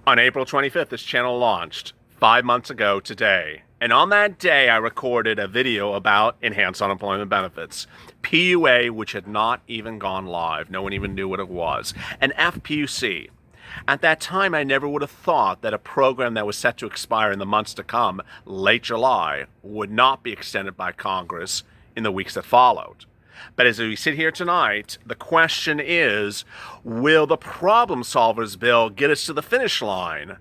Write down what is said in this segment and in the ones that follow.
On April 25th, this channel launched 5 months ago today. And on that day, I recorded a video about enhanced unemployment benefits. PUA, which had not even gone live. No one even knew what it was. And FPUC. At that time, I never would have thought that a program that was set to expire in the months to come, late July, would not be extended by Congress in the weeks that followed. But as we sit here tonight, the question is, will the problem solvers bill get us to the finish line?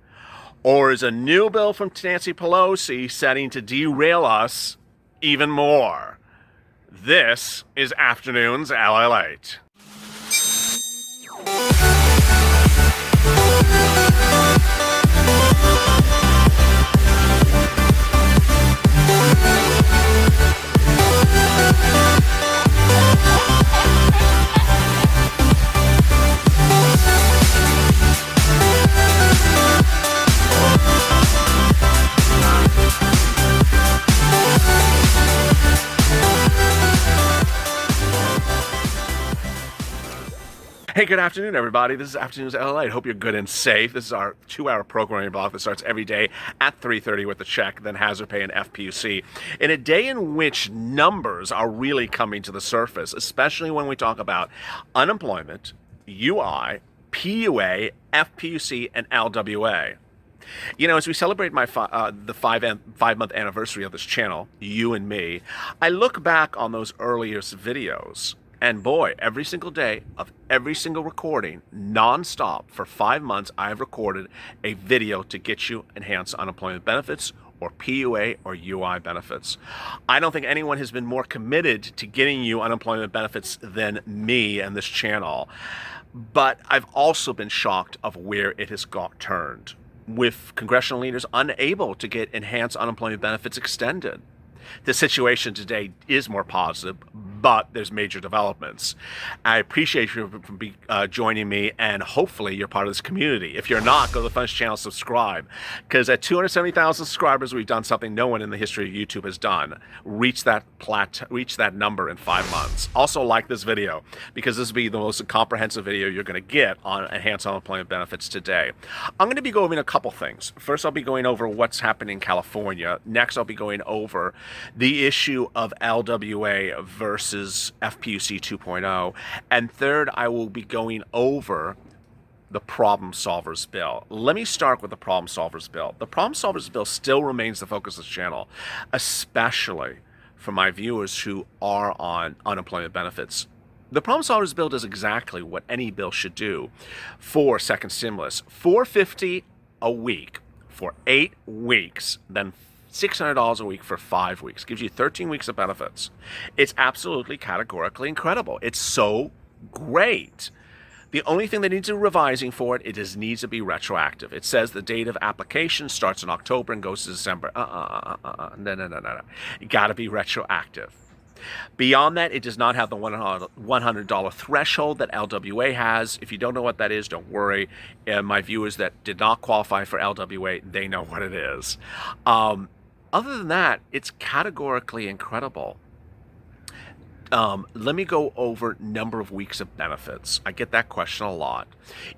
Or is a new bill from Nancy Pelosi setting to derail us even more? This is Afternoons LALATE. Hey, good afternoon, everybody. This is Afternoons LALATE. Hope you're good and safe. This is our 2-hour programming block that starts every day at 3:30 with the check, then hazard pay and FPUC. In a day in which numbers are really coming to the surface, especially when we talk about unemployment, UI, PUA, FPUC, and LWA. You know, as we celebrate the 5-month anniversary of this channel, you and me, I look back on those earliest videos. And boy, every single day of every single recording, non-stop, for 5 months, I have recorded a video to get you enhanced unemployment benefits or PUA or UI benefits. I don't think anyone has been more committed to getting you unemployment benefits than me and this channel. But I've also been shocked of where it has got turned, with congressional leaders unable to get enhanced unemployment benefits extended. The situation today is more positive, but there's major developments. I appreciate you for joining me, and hopefully you're part of this community. If you're not, go to the Fun's channel, subscribe, because at 270,000 subscribers, we've done something no one in the history of YouTube has done. Reach that number in 5 months. Also, like this video, because this will be the most comprehensive video you're going to get on enhanced unemployment benefits today. I'm going to be going over a couple things. First, I'll be going over what's happening in California. Next, I'll be going over the issue of LWA versus FPUC 2.0. And third, I will be going over the problem solvers bill. Let me start with the problem solvers bill. The problem solvers bill still remains the focus of this channel, especially for my viewers who are on unemployment benefits. The problem solvers bill does exactly what any bill should do for second stimulus. $450 a week for 8 weeks, then $600 a week for 5 weeks. Gives you 13 weeks of benefits. It's absolutely categorically incredible. It's so great. The only thing that needs a revising for it, needs to be retroactive. It says the date of application starts in October and goes to December. No. It got to be retroactive. Beyond that, it does not have the $100 threshold that LWA has. If you don't know what that is, don't worry. My viewers that did not qualify for LWA, they know what it is. Other than that, it's categorically incredible. Let me go over number of weeks of benefits. I get that question a lot.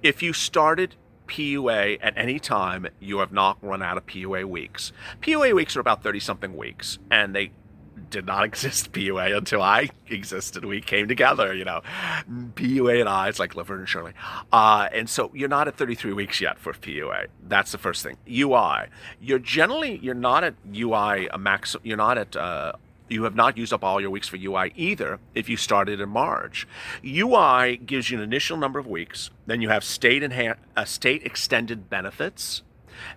If you started PUA at any time, you have not run out of PUA weeks. PUA weeks are about 30-something weeks, and they did not exist PUA until I existed. We came together, you know, PUA and I, it's like Laverne and Shirley. And so you're not at 33 weeks yet for PUA. That's the first thing. UI, you're not at UI a max. You're not at you have not used up all your weeks for UI either if you started in March. UI gives you an initial number of weeks. Then you have state extended benefits.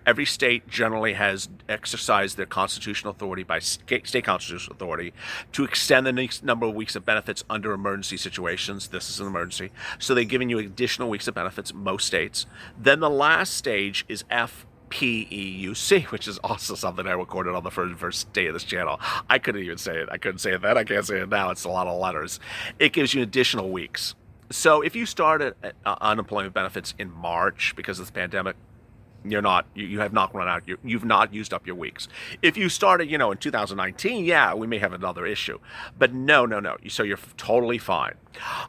Every state generally has exercised their constitutional authority by state constitutional authority to extend the next number of weeks of benefits under emergency situations. This is an emergency. So they're giving you additional weeks of benefits, most states. Then the last stage is FPUC, which is also something I recorded on the first day of this channel. I couldn't even say it. I couldn't say it then. I can't say it now. It's a lot of letters. It gives you additional weeks. So if you started unemployment benefits in March because of the pandemic, you have not run out. You've not used up your weeks. If you started, in 2019, yeah, we may have another issue. But no. So you're totally fine.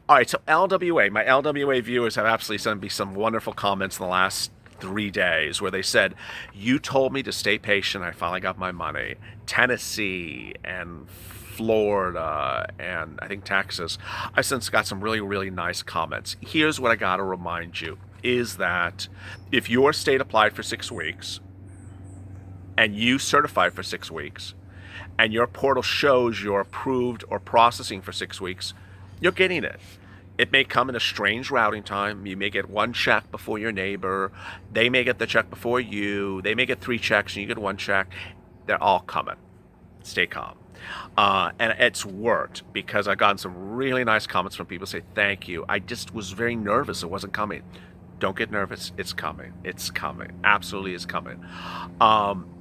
All right. So LWA, my LWA viewers have absolutely sent me some wonderful comments in the last 3 days where they said, you told me to stay patient. I finally got my money. Tennessee and Florida and I think Texas. I've since got some really, really nice comments. Here's what I got to remind you is that if your state applied for 6 weeks and you certified for 6 weeks and your portal shows you're approved or processing for 6 weeks, you're getting it. It may come in a strange routing time. You may get 1 check before your neighbor. They may get the check before you. They may get 3 checks and you get 1 check. They're all coming. Stay calm. And it's worked because I've gotten some really nice comments from people say, thank you. I just was very nervous. It wasn't coming. Don't get nervous. It's coming. It's coming. Absolutely is coming.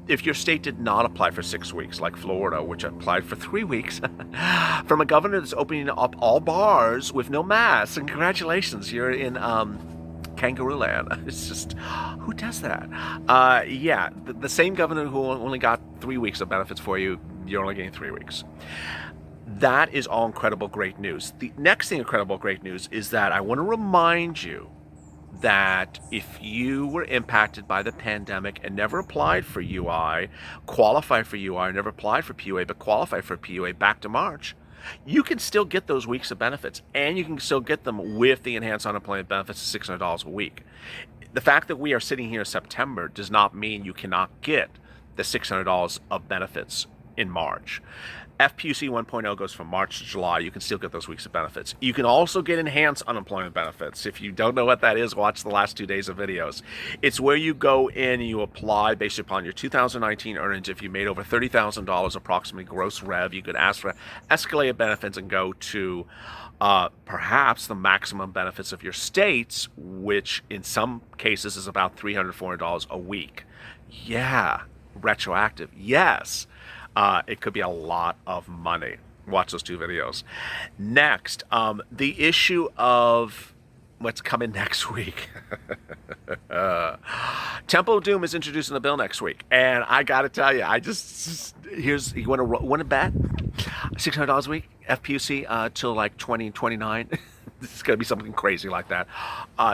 If your state did not apply for 6 weeks, like Florida, which applied for 3 weeks, from a governor that's opening up all bars with no masks, and congratulations, you're in kangaroo land. It's just, who does that? Yeah, the same governor who only got 3 weeks of benefits for you, you're only getting 3 weeks. That is all incredible, great news. The next thing, incredible, great news, is that I want to remind you that if you were impacted by the pandemic and never applied for UI, qualified for UI, never applied for PUA, but qualified for PUA back to March, you can still get those weeks of benefits, and you can still get them with the enhanced unemployment benefits of $600 a week. The fact that we are sitting here in September does not mean you cannot get the $600 of benefits in March. FPUC 1.0 goes from March to July. You can still get those weeks of benefits. You can also get enhanced unemployment benefits. If you don't know what that is, watch the last 2 days of videos. It's where you go in and you apply based upon your 2019 earnings. If you made over $30,000 approximately gross rev, you could ask for escalated benefits and go to perhaps the maximum benefits of your states, which in some cases is about $300, $400 a week. Yeah, retroactive. Yes. It could be a lot of money. Watch those 2 videos. Next, the issue of what's coming next week. Temple of Doom is introducing the bill next week, and I got to tell you, you want to bet $600 a week FPUC till like 2029. This is going to be something crazy like that.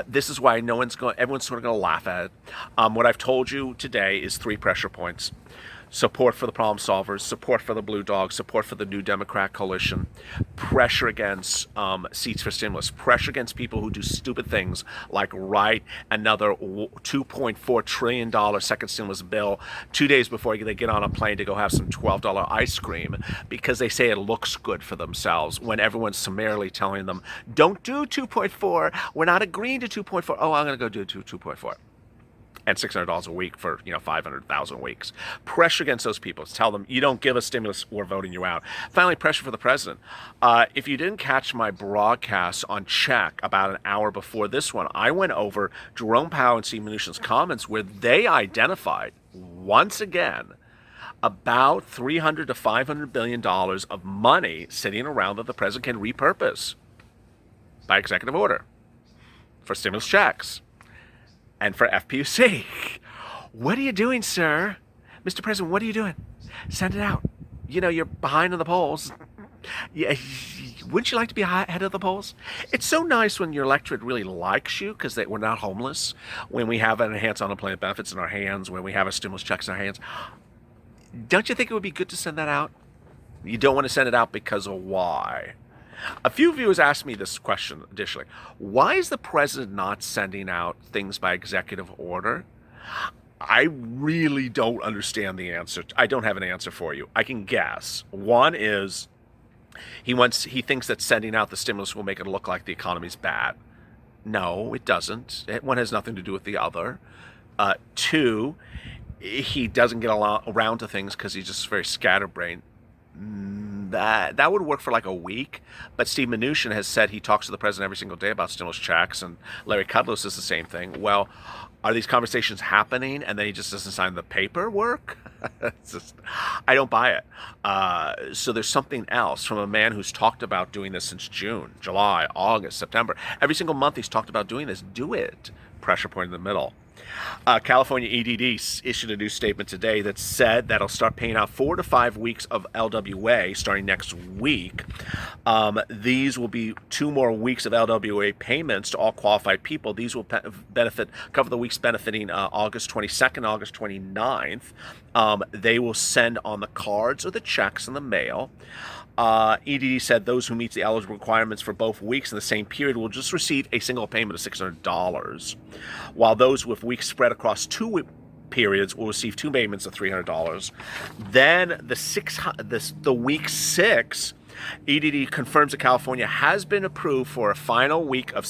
This is why everyone's sort of going to laugh at it. What I've told you today is 3 pressure points. Support for the problem solvers, support for the blue dogs, support for the New Democrat coalition, pressure against seats for stimulus, pressure against people who do stupid things like write another $2.4 trillion second stimulus bill 2 days before they get on a plane to go have some $12 ice cream because they say it looks good for themselves when everyone's summarily telling them, don't do 2.4, we're not agreeing to 2.4, oh, I'm going to go do 2.4. And $600 a week for 500,000 weeks. Pressure against those people. Tell them, you don't give us stimulus, we're voting you out. Finally, pressure for the president. If you didn't catch my broadcast on Check about an hour before this one, I went over Jerome Powell and Steve Mnuchin's comments where they identified, once again, about $300 to $500 billion of money sitting around that the president can repurpose by executive order for stimulus checks. And for FPUC. What are you doing, sir? Mr. President, what are you doing? Send it out. You're behind in the polls. Yeah, wouldn't you like to be ahead of the polls? It's so nice when your electorate really likes you because we're not homeless, when we have an enhanced unemployment benefits in our hands, when we have a stimulus checks in our hands. Don't you think it would be good to send that out? You don't want to send it out because of why? A few viewers asked me this question additionally. Why is the president not sending out things by executive order? I really don't understand the answer. I don't have an answer for you. I can guess. One is he thinks that sending out the stimulus will make it look like the economy's bad. No, it doesn't. One has nothing to do with the other. 2, he doesn't get around to things because he's just very scatterbrained. That would work for like a week, but Steve Mnuchin has said he talks to the president every single day about stimulus checks, and Larry Kudlow says the same thing. Well, are these conversations happening and then he just doesn't sign the paperwork? I don't buy it. So there's something else from a man who's talked about doing this since June, July, August, September. Every single month he's talked about doing this. Do it. Pressure point in the middle. California EDD issued a new statement today that said that it'll start paying out 4 to 5 weeks of LWA starting next week. These will be 2 more weeks of LWA payments to all qualified people. These will cover the weeks benefiting August 22nd, August 29th. They will send on the cards or the checks in the mail. EDD said those who meet the eligible requirements for both weeks in the same period will just receive a single payment of $600, while those with weeks spread across 2 periods will receive 2 payments of $300. Then the week 6, EDD confirms that California has been approved for a final week of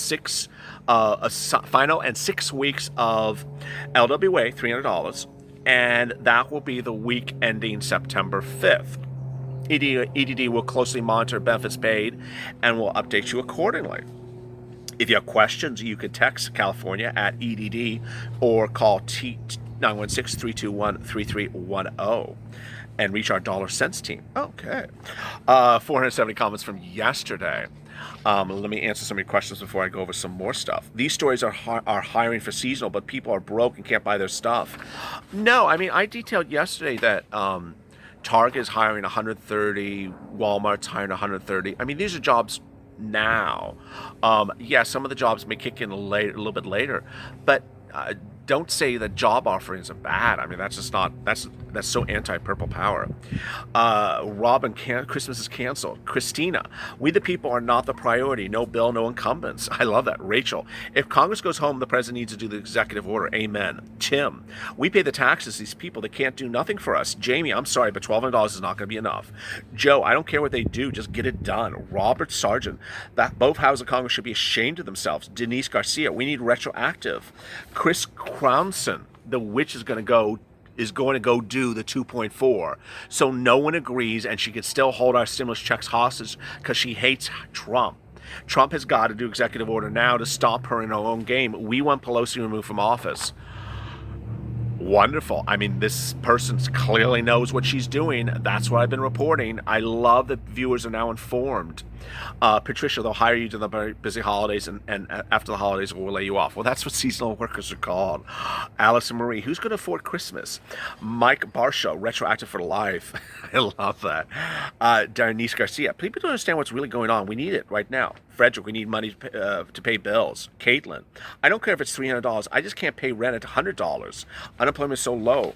final and 6 weeks of LWA, $300, and that will be the week ending September 5th. EDD will closely monitor benefits paid and will update you accordingly. If you have questions, you can text California at EDD or call 916-321-3310 and reach our dollar cents team. Okay. 470 comments from yesterday. Let me answer some of your questions before I go over some more stuff. These stories are hiring for seasonal, but people are broke and can't buy their stuff. No, I mean, I detailed yesterday that Target is hiring 130, Walmart's hiring 130. I mean, these are jobs now. Yeah, some of the jobs may kick in a little bit later, but don't say that job offerings are bad. I mean, that's just not, that's so anti-purple power. Robin, Christmas is canceled. Christina, we the people are not the priority. No bill, no incumbents. I love that. Rachel, if Congress goes home, the president needs to do the executive order. Amen. Tim, we pay the taxes. These people, they can't do nothing for us. Jamie, I'm sorry, but $1,200 is not going to be enough. Joe, I don't care what they do. Just get it done. Robert Sargent, that both houses of Congress should be ashamed of themselves. Denise Garcia, we need retroactive. Chris Crownson, the witch is going to go do the 2.4. So no one agrees, and she can still hold our stimulus checks hostage because she hates Trump. Trump has got to do executive order now to stop her in her own game. We want Pelosi removed from office. Wonderful. I mean, this person clearly knows what she's doing. That's what I've been reporting. I love that viewers are now informed. Patricia, they'll hire you during the very busy holidays, and after the holidays, we'll lay you off. Well, that's what seasonal workers are called. Allison Marie, who's going to afford Christmas? Mike Barsha, retroactive for life. I love that. Darnice Garcia, people don't understand what's really going on. We need it right now. Frederick, we need money to pay bills. Caitlin, I don't care if it's $300. I just can't pay rent at $100. Unemployment is so low.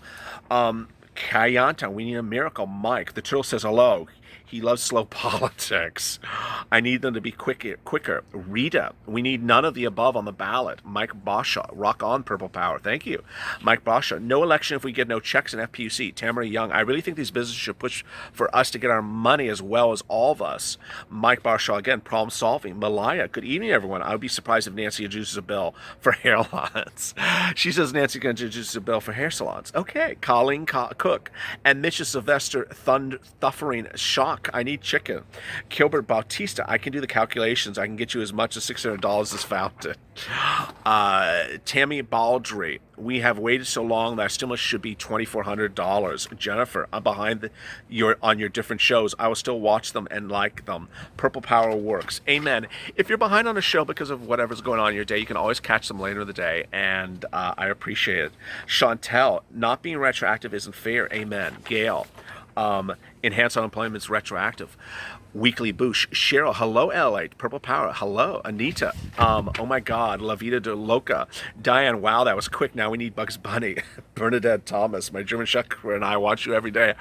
Kayanta, we need a miracle. Mike, the turtle says hello. He loves slow politics. I need them to be quicker. Rita, we need none of the above on the ballot. Mike Basha, rock on, purple power. Thank you. Mike Basha, no election if we get no checks in FPUC. Tamara Young, I really think these businesses should push for us to get our money as well as all of us. Mike Basha, again, problem solving. Malaya, good evening, everyone. I would be surprised if Nancy introduces a bill for hair salons. She says Nancy's going to introduce a bill for hair salons. Okay. Colleen Cook and Mrs. Sylvester Thuffering Shock. I need chicken. Gilbert Bautista, I can do the calculations. I can get you as much as $600 as founded. Tammy Baldry, we have waited so long that our stimulus should be $2,400. Jennifer, I'm behind on your different shows. I will still watch them and like them. Purple Power works. Amen. If you're behind on a show because of whatever's going on in your day, you can always catch them later in the day, and I appreciate it. Chantel, not being retroactive isn't fair. Amen. Gail, enhanced unemployment is retroactive. Weekly Boosh. Cheryl, hello, LALATE. Purple Power, hello. Anita, oh my God. La Vida de Loca. Diane, wow, that was quick. Now we need Bugs Bunny. Bernadette Thomas, my German Shepherd and I watch you every day.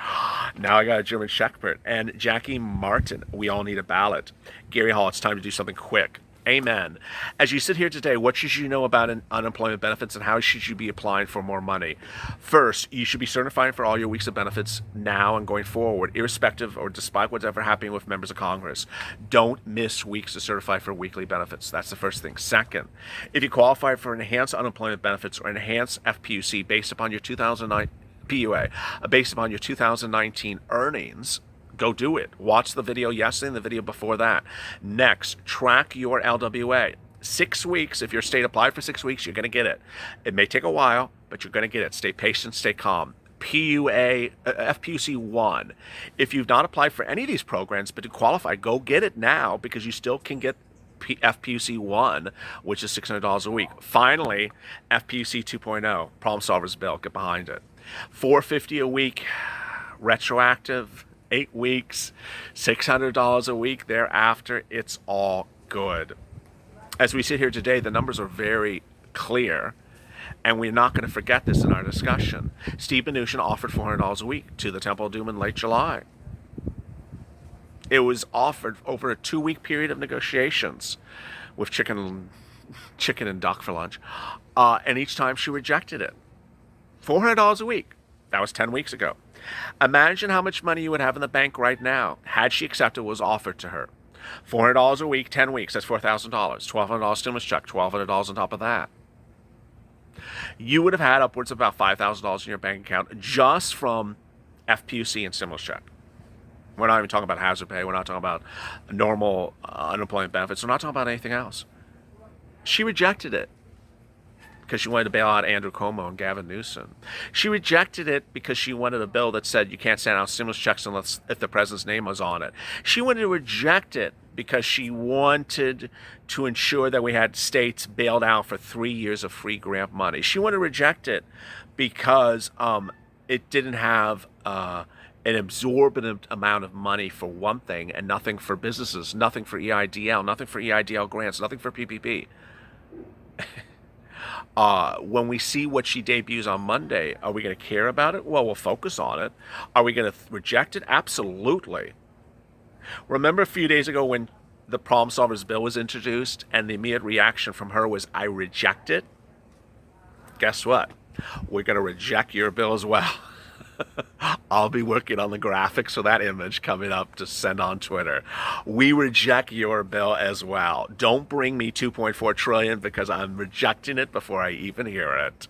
Now I got a German Shepherd. And Jackie Martin, we all need a ballot. Gary Hall, it's time to do something quick. Amen. As you sit here today, what should you know about unemployment benefits and how should you be applying for more money? First, you should be certifying for all your weeks of benefits now and going forward, irrespective or despite whatever happening with members of Congress. Don't miss weeks to certify for weekly benefits. That's the first thing. Second, if you qualify for enhanced unemployment benefits or enhanced FPUC based upon your 2009 PUA, based upon your 2019 earnings, go do it. Watch the video yesterday and the video before that. Next, track your LWA. 6 weeks. If your state applied for 6 weeks, you're going to get it. It may take a while, but you're going to get it. Stay patient, stay calm. FPUC 1. If you've not applied for any of these programs, but to qualify, go get it now because you still can get FPUC 1, which is $600 a week. Finally, FPUC 2.0, problem solvers bill, get behind it. $450 a week, retroactive, 8 weeks, $600 a week thereafter. It's all good. As we sit here today, the numbers are very clear, and we're not going to forget this in our discussion. Steve Mnuchin offered $400 a week to the Temple of Doom in late July. It was offered over a 2-week period of negotiations with chicken and duck for lunch, and each time she rejected it. $400 a week. That was 10 weeks ago. Imagine how much money you would have in the bank right now had she accepted what was offered to her. $400 a week, 10 weeks, that's $4,000. $1,200 stimulus check, $1,200 on top of that. You would have had upwards of about $5,000 in your bank account just from FPUC and stimulus check. We're not even talking about hazard pay. We're not talking about normal unemployment benefits. We're not talking about anything else. She rejected it because she wanted to bail out Andrew Cuomo and Gavin Newsom. She rejected it because she wanted a bill that said you can't send out stimulus checks unless if the president's name was on it. She wanted to reject it because she wanted to ensure that we had states bailed out for 3 years of free grant money. She wanted to reject it because it didn't have an exorbitant amount of money for one thing and nothing for businesses, nothing for EIDL, nothing for EIDL grants, nothing for PPP. When we see what she debuts on Monday, are we going to care about it? Well, we'll focus on it. Are we going to reject it? Absolutely. Remember a few days ago when the problem solvers bill was introduced and the immediate reaction from her was, I reject it? Guess what? We're going to reject your bill as well. I'll be working on the graphics for that image coming up to send on Twitter. We reject your bill as well. Don't bring me $2.4 trillion because I'm rejecting it before I even hear it.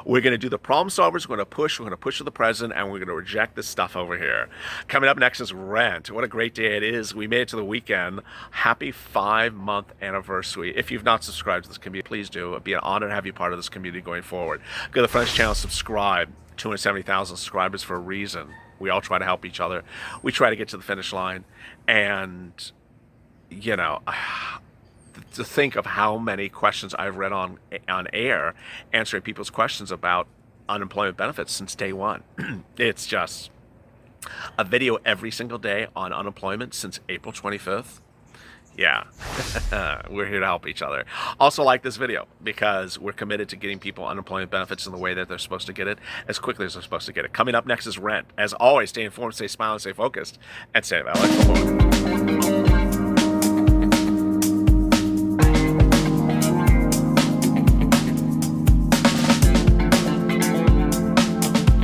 We're going to do the problem solvers. We're going to push to the president, and we're going to reject this stuff over here. Coming up next is rent. What a great day it is. We made it to the weekend. Happy 5-month anniversary. If you've not subscribed to this community, please do. It'd be an honor to have you part of this community going forward. Go to the Friends channel, subscribe. 270,000 subscribers for a reason. We all try to help each other. We try to get to the finish line. And, you know, to think of how many questions I've read on air answering people's questions about unemployment benefits since day one. It's just a video every single day on unemployment since April 25th. Yeah, we're here to help each other. Also like this video because we're committed to getting people unemployment benefits in the way that they're supposed to get it, as quickly as they're supposed to get it. Coming up next is rent. As always, stay informed, stay smiling, stay focused, and stay valid.